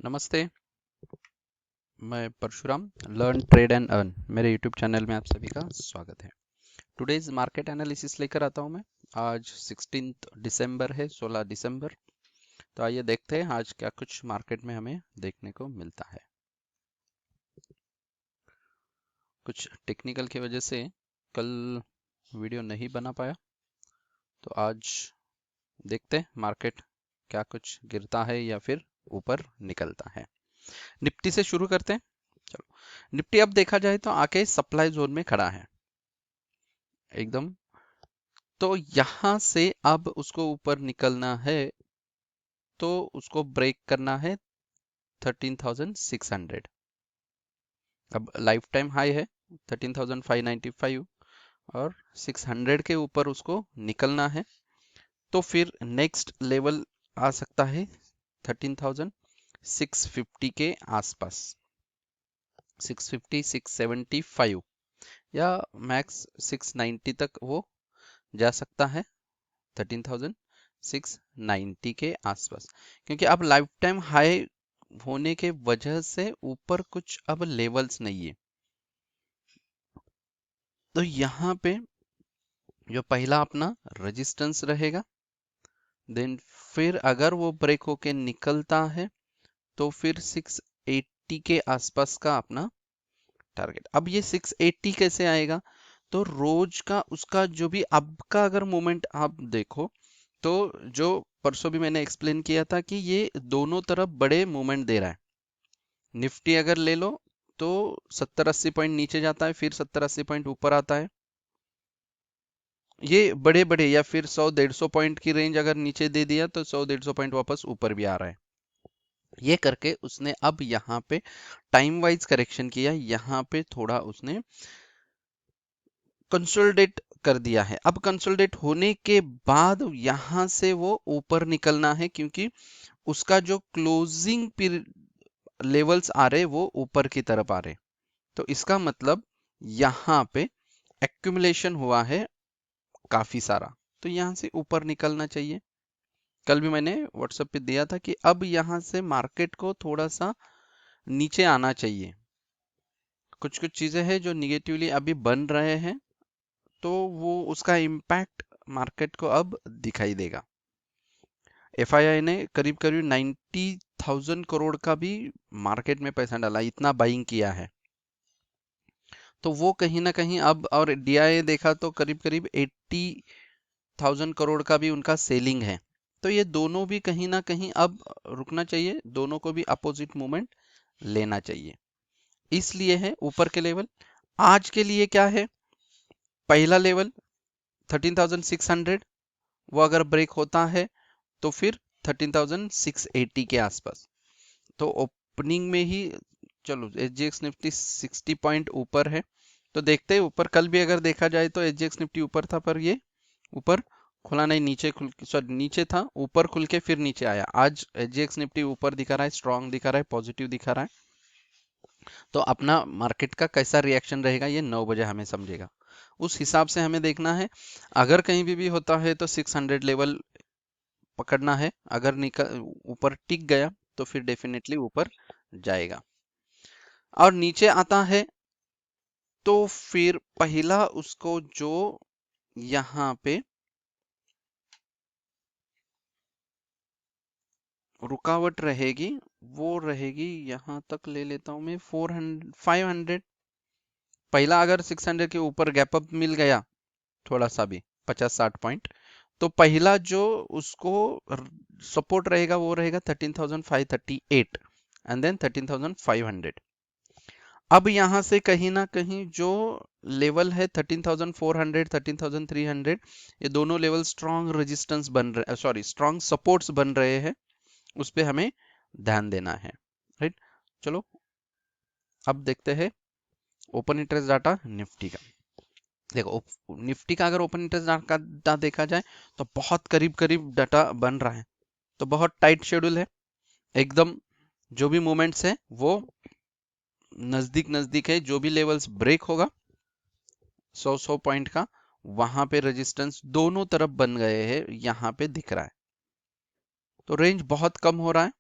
नमस्ते। मैं Parshuram learn trade and earn मेरे यूट्यूब चैनल में आप सभी का स्वागत है। टुडेज मार्केट एनालिसिस लेकर आता हूं मैं। आज 16 दिसंबर है, 16 दिसंबर। तो आइए देखते हैं आज क्या कुछ मार्केट में हमें देखने को मिलता है। कुछ टेक्निकल की वजह से कल वीडियो नहीं बना पाया, तो आज देखते हैं मार्केट क्या कुछ गिरता है या फिर ऊपर निकलता है। निफ्टी से शुरू करते हैं। चलो, निफ्टी अब देखा जाए तो आके सप्लाई जोन में खड़ा है एकदम। तो यहां से अब उसको ऊपर निकलना है, तो उसको ब्रेक करना है 13,600। अब लाइफ टाइम हाई है 13,595 और 600 के ऊपर उसको निकलना है। तो फिर नेक्स्ट लेवल आ सकता है 13,650 के आसपास, 650 675 या मैक्स 690 तक वो जा सकता है, 13,690 के आसपास। क्योंकि अब लाइफ टाइम हाई होने के वजह से ऊपर कुछ अब लेवल्स नहीं है। तो यहाँ पे जो पहला अपना रेजिस्टेंस रहेगा, देन फिर अगर वो ब्रेक होके निकलता है तो फिर 680 के आसपास का अपना टारगेट। अब ये 680 कैसे आएगा? तो रोज का उसका जो भी अब का अगर मूवमेंट आप देखो, तो जो परसों भी मैंने एक्सप्लेन किया था कि ये दोनों तरफ बड़े मूवमेंट दे रहा है। निफ्टी अगर ले लो तो 70-80 पॉइंट नीचे जाता है, फिर 70-80 पॉइंट ऊपर आता है। ये बड़े बड़े या फिर 100-150 पॉइंट की रेंज अगर नीचे दे दिया तो 100-150 पॉइंट वापस ऊपर भी आ रहा है। ये करके उसने अब यहाँ पे टाइम वाइज करेक्शन किया, यहाँ पे थोड़ा उसने कंसोलिडेट कर दिया है। अब कंसोलिडेट होने के बाद यहां से वो ऊपर निकलना है, क्योंकि उसका जो क्लोजिंग लेवल्स आ रहे वो ऊपर की तरफ आ रहे। तो इसका मतलब यहाँ पे एक्यूमुलेशन हुआ है काफी सारा, तो यहाँ से ऊपर निकलना चाहिए। कल भी मैंने व्हाट्सएप पे दिया था कि अब यहाँ से मार्केट को थोड़ा सा नीचे आना चाहिए। कुछ कुछ चीजें हैं जो निगेटिवली अभी बन रहे हैं, तो वो उसका इम्पैक्ट मार्केट को अब दिखाई देगा। एफआईआई ने करीब करीब 90,000 करोड़ का भी मार्केट में पैसा डाला, इतना बाइंग किया है। तो वो कहीं ना कहीं अब, और डीआईए देखा तो करीब करीब 80,000 करोड़ का भी उनका सेलिंग है। तो ये दोनों भी कहीं ना कहीं अब रुकना चाहिए, दोनों को भी अपोजिट मूवमेंट लेना चाहिए। इसलिए है ऊपर के लेवल आज के लिए क्या है, पहला लेवल 13,600, वो अगर ब्रेक होता है तो फिर 13,680 के आसपास। तो ओपनिंग में ही चलो एसजीएक्स निफ्टी 60 पॉइंट ऊपर है, तो देखते हैं ऊपर। कल भी अगर देखा जाए तो एसजीएक्स निफ्टी ऊपर था, पर ये ऊपर खुला नहीं, नीचे खुल, सॉरी नीचे था, ऊपर खुल के फिर नीचे आया। आज एसजीएक्स निफ्टी ऊपर दिखा रहा है, स्ट्रांग दिखा रहा है, पॉजिटिव दिखा रहा है। तो अपना मार्केट का कैसा रिएक्शन रहेगा ये 9 बजे हमें समझेगा, उस हिसाब से हमें देखना है। अगर कहीं भी होता है तो 600 लेवल पकड़ना है। अगर निकल ऊपर टिक गया तो फिर डेफिनेटली ऊपर जाएगा। और नीचे आता है तो फिर पहला उसको जो यहाँ पे रुकावट रहेगी वो रहेगी, यहाँ तक ले लेता हूं मैं 400 500। पहला अगर 600 के ऊपर गैप अप मिल गया थोड़ा सा भी 50-60 पॉइंट, तो पहला जो उसको सपोर्ट रहेगा वो रहेगा 13,538 एंड देन 13,500। अब यहाँ से कहीं ना कहीं जो लेवल है 13,400 13,300, ये दोनों लेवल स्ट्रॉन्ग रेजिस्टेंस बन रहे, सॉरी स्ट्रॉन्ग सपोर्ट्स बन रहे हैं। उस पे हमें ध्यान देना है, राइट। चलो अब देखते हैं ओपन इंटरेस्ट डाटा निफ्टी का। देखो निफ्टी का अगर ओपन इंटरेस्ट डाटा देखा जाए तो बहुत करीब करीब डाटा बन रहा है, तो बहुत टाइट शेड्यूल है एकदम। जो भी मूवमेंट्स है वो नजदीक नजदीक है। जो भी लेवल्स ब्रेक होगा 100 पॉइंट का, वहां पे रेजिस्टेंस दोनों तरफ बन गए हैं, यहाँ पे दिख रहा है। तो रेंज बहुत कम हो रहा है।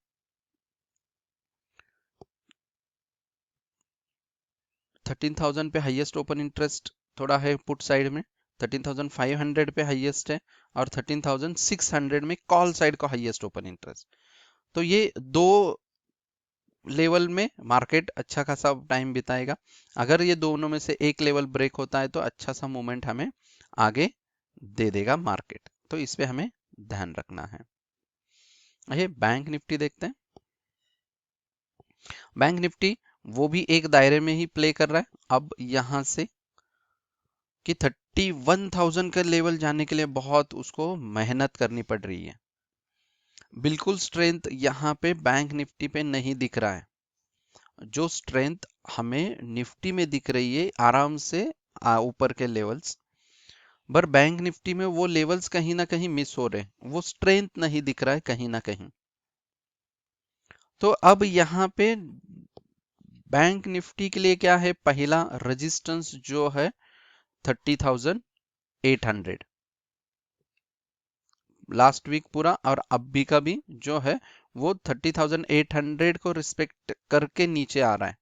13,000 पे हाईएस्ट ओपन इंटरेस्ट थोड़ा है पुट साइड में, 13,500 पे हाईएस्ट है, और 13,600 में कॉल साइड को हाईएस्ट ओपन इंटरेस्ट। तो ये दो लेवल में मार्केट अच्छा खासा टाइम बिताएगा। अगर ये दोनों में से एक लेवल ब्रेक होता है तो अच्छा सा मूवमेंट हमें आगे दे देगा मार्केट, तो इस पे हमें ध्यान रखना है। ये बैंक निफ्टी देखते हैं। बैंक निफ्टी वो भी एक दायरे में ही प्ले कर रहा है। अब यहां से कि 31,000 का लेवल जाने के लिए बहुत उसको मेहनत करनी पड़ रही है। बिल्कुल स्ट्रेंथ यहाँ पे बैंक निफ्टी पे नहीं दिख रहा है। जो स्ट्रेंथ हमें निफ्टी में दिख रही है आराम से ऊपर के लेवल्स, पर बैंक निफ्टी में वो लेवल्स कहीं ना कहीं मिस हो रहे हैं, वो स्ट्रेंथ नहीं दिख रहा है कहीं ना कहीं। तो अब यहाँ पे बैंक निफ्टी के लिए क्या है, पहला रेजिस्टेंस जो है 30,800 लास्ट वीक पूरा, और अभी का भी जो है वो 30,800 को रिस्पेक्ट करके नीचे आ रहा है।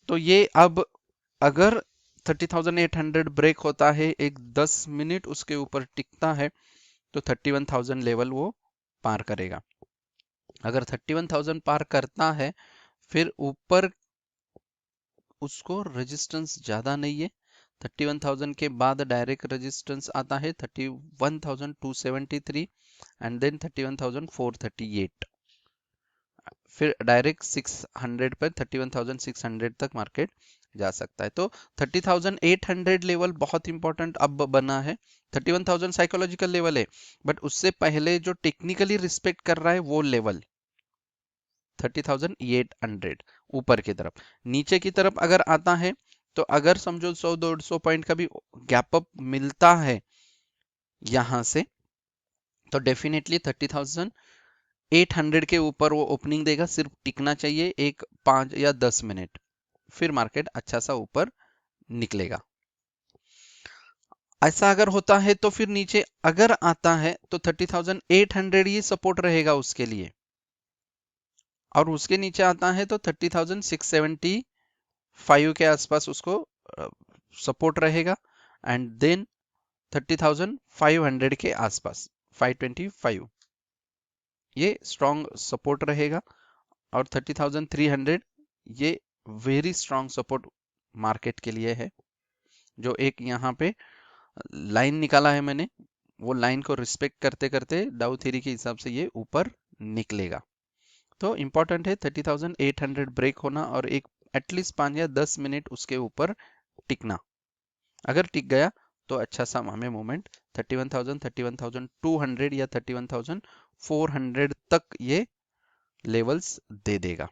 तो ये अब अगर 30,800 ब्रेक होता है, एक 10 मिनट उसके ऊपर टिकता है, तो 31,000 लेवल वो पार करेगा। अगर 31,000 पार करता है, फिर ऊपर उसको रेजिस्टेंस ज्यादा नहीं है। 31,000 के बाद डायरेक्ट रेजिस्टेंस आता है 31,273 एंड देन 31,438, फिर डायरेक्ट 600 पर 31,600 तक मार्केट जा सकता है। तो 30,800 लेवल बहुत इंपॉर्टेंट अब बना है। 31,000 साइकोलॉजिकल लेवल है, बट उससे पहले जो टेक्निकली रिस्पेक्ट कर रहा है वो लेवल 30,800 ऊपर की तरफ। नीचे की तरफ अगर आता है तो अगर समझो 100-150 पॉइंट का भी गैप अप मिलता है यहां से, तो डेफिनेटली 30,800 के ऊपर वो ओपनिंग देगा। सिर्फ टिकना चाहिए एक 5 या 10 मिनट, फिर मार्केट अच्छा सा ऊपर निकलेगा। ऐसा अगर होता है तो फिर नीचे अगर आता है तो 30,800 ही सपोर्ट रहेगा उसके लिए, और उसके नीचे आता है तो 30,675 के आसपास उसको सपोर्ट रहेगा, एंड देन 30,500 के आसपास 525 ये स्ट्रॉन्ग सपोर्ट रहेगा, और 30,300 ये वेरी स्ट्रॉन्ग सपोर्ट मार्केट के लिए है। जो एक यहाँ पे लाइन निकाला है मैंने, वो लाइन को रिस्पेक्ट करते करते डाउ थ्योरी के हिसाब से ये ऊपर निकलेगा। तो इंपॉर्टेंट है 30,800 ब्रेक होना और एक एटलीस्ट 5 या 10 मिनट उसके ऊपर टिकना। अगर टिक गया तो अच्छा सा हमें मूवमेंट 31,000, 31,200 या 31,400 तक ये लेवल्स दे देगा।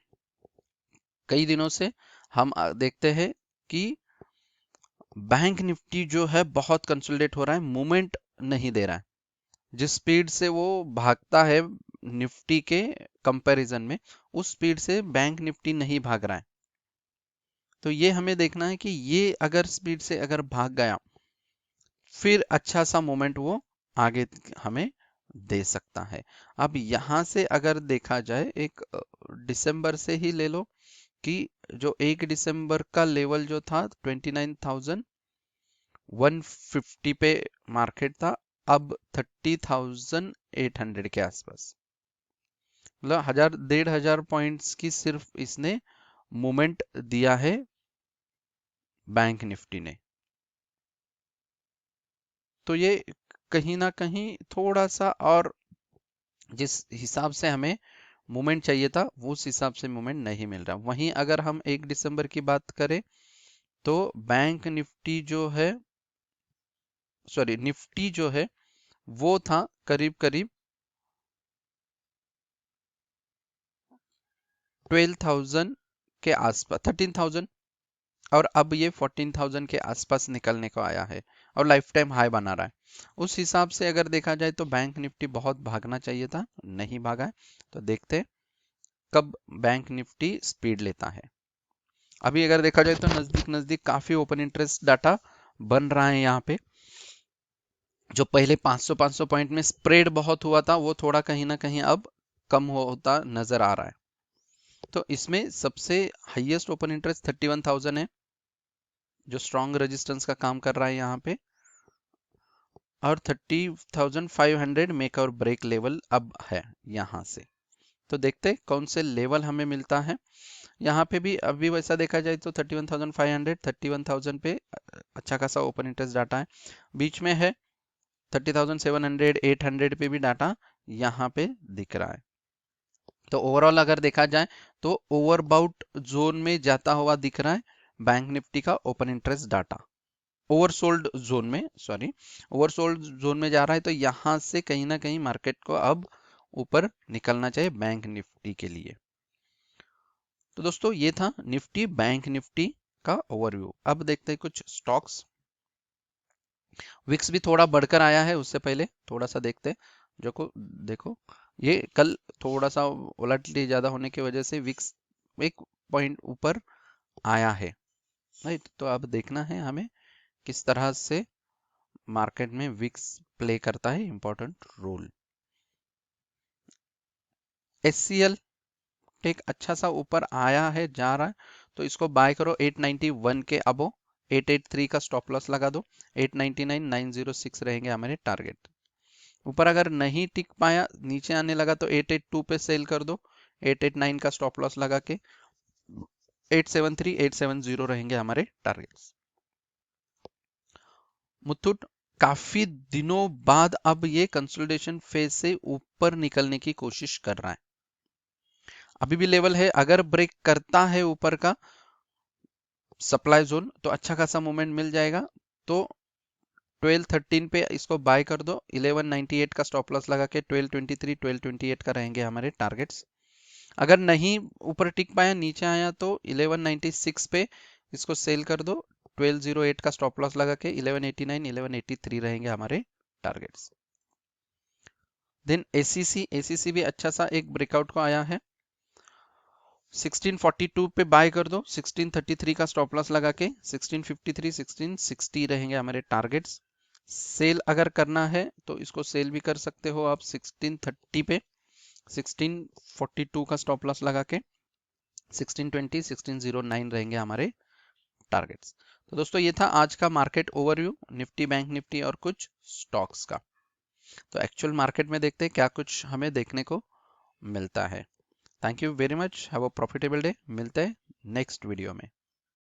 कई दिनों से हम देखते हैं कि बैंक निफ्टी जो है बहुत कंसोलिडेट हो रहा है, मूवमेंट नहीं दे रहा है। जिस स्पीड से वो भागता है निफ्टी के कंपैरिजन में, उस स्पीड से बैंक निफ्टी नहीं भाग रहा है। तो ये हमें देखना है कि ये अगर स्पीड से अगर भाग गया, फिर अच्छा सा मोमेंट वो आगे हमें दे सकता है। अब यहां से अगर देखा जाए, एक दिसंबर से ही ले लो कि जो 1 दिसंबर का लेवल जो था 29,150 पे मार्केट था, अब 30,800 के आसपास, मतलब 1,500 पॉइंट्स की सिर्फ इसने मूवमेंट दिया है बैंक निफ्टी ने। तो ये कहीं ना कहीं थोड़ा सा, और जिस हिसाब से हमें मूवमेंट चाहिए था उस हिसाब से मूवमेंट नहीं मिल रहा। वहीं अगर हम 1 दिसंबर की बात करें तो बैंक निफ्टी जो है, सॉरी निफ्टी जो है वो था करीब करीब 12,000 के आसपास, 13,000, और अब ये 14,000 के आसपास निकलने को आया है और लाइफ टाइम हाई बना रहा है। उस हिसाब से अगर देखा जाए तो बैंक निफ्टी बहुत भागना चाहिए था, नहीं भागा है। तो देखते हैं कब बैंक निफ्टी स्पीड लेता है। अभी अगर देखा जाए तो नजदीक नजदीक काफी ओपन इंटरेस्ट डाटा बन रहा है यहाँ पे। जो पहले 500-500 पॉइंट में स्प्रेड बहुत हुआ था, वो थोड़ा कहीं ना कहीं अब कम होता नजर आ रहा है। तो इसमें सबसे हाईएस्ट ओपन इंटरेस्ट 31,000 है, जो स्ट्रॉन्ग रेजिस्टेंस का काम कर रहा है यहाँ पे, और 30,500 मेक और ब्रेक लेवल अब है यहाँ से। तो देखते हैं कौन से लेवल हमें मिलता है। यहाँ पे भी अभी वैसा देखा जाए तो 31,500 31,000 पे अच्छा खासा ओपन इंटरेस्ट डाटा है। बीच में है 30,700 800 पे भी डाटा यहाँ पे दिख रहा है। तो ओवरऑल अगर देखा जाए तो ओवरबाउट जोन में जाता हुआ दिख रहा है बैंक निफ्टी का open interest data. Oversold zone में, सॉरी, ओवरसोल्ड जोन में जा रहा है। तो यहाँ से कहीं ना कहीं मार्केट को अब ऊपर निकलना चाहिए बैंक निफ्टी के लिए। तो दोस्तों ये था निफ्टी बैंक निफ्टी का ओवरव्यू। अब देखते हैं कुछ स्टॉक्स। विक्स भी थोड़ा बढ़कर आया है, उससे पहले थोड़ा सा देखते हैं। जो को देखो, ये कल थोड़ा सा वोलेटिलिटी ज्यादा होने की वजह से विक्स एक पॉइंट ऊपर आया है, राइट। तो अब देखना है हमें किस तरह से मार्केट में विक्स प्ले करता है इंपॉर्टेंट रोल। एचसीएल टेक अच्छा सा ऊपर आया है, जा रहा है, तो इसको बाय करो 891 के अबो। 883 का स्टॉप लॉस लगा दो। 899 906 रहेंगे हमारे टारगेट। ऊपर अगर नहीं टिक पाया, नीचे आने लगा, तो 882 पे सेल कर दो। 889 का स्टॉप लॉस लगा के 873 870 रहेंगे हमारे टारगेट्स। मुथूट काफी दिनों बाद अब ये कंसोलिडेशन फेज से ऊपर निकलने की कोशिश कर रहा है। अभी भी लेवल है, अगर ब्रेक करता है ऊपर का सप्लाई जोन तो अच्छा खासा मूवमेंट मिल जाएगा। तो 1213 पे इसको बाय कर दो। 1198 का स्टॉप लॉस लगा के 1223 1228 का रहेंगे हमारे टारगेट्स। अगर नहीं ऊपर टिक पाया, नीचे आया, तो 1196 पे इसको सेल कर दो। 1208 का स्टॉप लॉस लगा के 1189 1183 रहेंगे हमारे टारगेट्स। देन एसीसी भी अच्छा सा एक ब्रेकआउट को आया है। 1642 पे बाय कर दो। 1633 का स्टॉप लॉस लगा के 1653 1660 रहेंगे हमारे टारगेट्स। सेल अगर करना है तो इसको सेल भी कर सकते हो आप 1630 पे। 1642 का स्टॉप लॉस लगा के 1620 1609 रहेंगे हमारे टारगेट्स। तो दोस्तों ये था आज का market overview Nifty bank Nifty और कुछ स्टॉक्स का। तो एक्चुअल मार्केट में देखते हैं क्या कुछ हमें देखने को मिलता है। Thank you very much, have a profitable day. मिलते हैं नेक्स्ट वीडियो में।